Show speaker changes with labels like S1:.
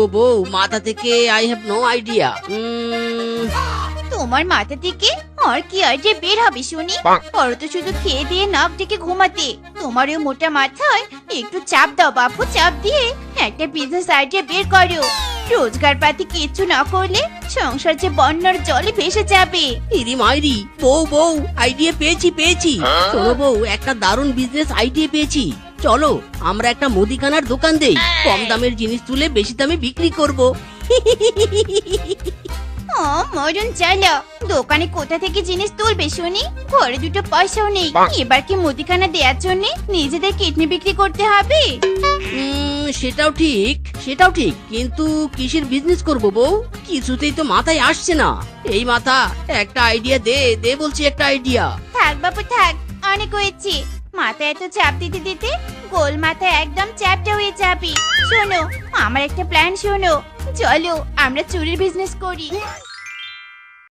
S1: ও বউ, মাথা থেকে আই হ্যাভ নো আইডিয়া।
S2: তোমার মাথা থেকে আর কি আইডিয়া বের হবে শুনি? করো তো শুধু খেয়ে দিয়ে নাক ডেকে ঘুমাতে। তোমার ওই মোটা মাথায় একটু চাপ দাও বাপু, চাপ দিয়ে একটা বিজনেস আইডিয়া বের করো। রোজগার পাতি কিছু না করলে সংসার যে বন্যার জলে ভেসে যাবে।
S1: ইরি মাইরি, বউ বউ, আইডিয়া পেয়েছি। শোনো বউ, একটা দারুণ বিজনেস আইডিয়া পেয়েছি। চলো আমরা একটা মুদিখানার দোকান দেই, কম দামের জিনিস তুলে বেশি দামে বিক্রি করব।
S2: ও মরণ চালা, দোকানে কোথা থেকে জিনিস তুলবে শুনি? ঘরে দুটো পয়সাও নেই, এবার কি মুদিখানা দেওয়ার জন্য নিজেদের কিডনি বিক্রি করতে হবে?
S1: সেটাও ঠিক, কিন্তু কিসের বিজনেস করব বউ? কিছুতেই তো মাথায় আসছে না। এই মাথা, একটা আইডিয়া দে বলছি, একটা আইডিয়া।
S2: থাক বাপু থাক, অনেক হয়েছে। মাথায় এত চাপ দিতে দিতে গোল মাথা একদম চ্যাপটা হয়ে যাবে। শোনো, আমার একটা প্ল্যান শোনো, চলো আমরা চুরির বিজনেস করি।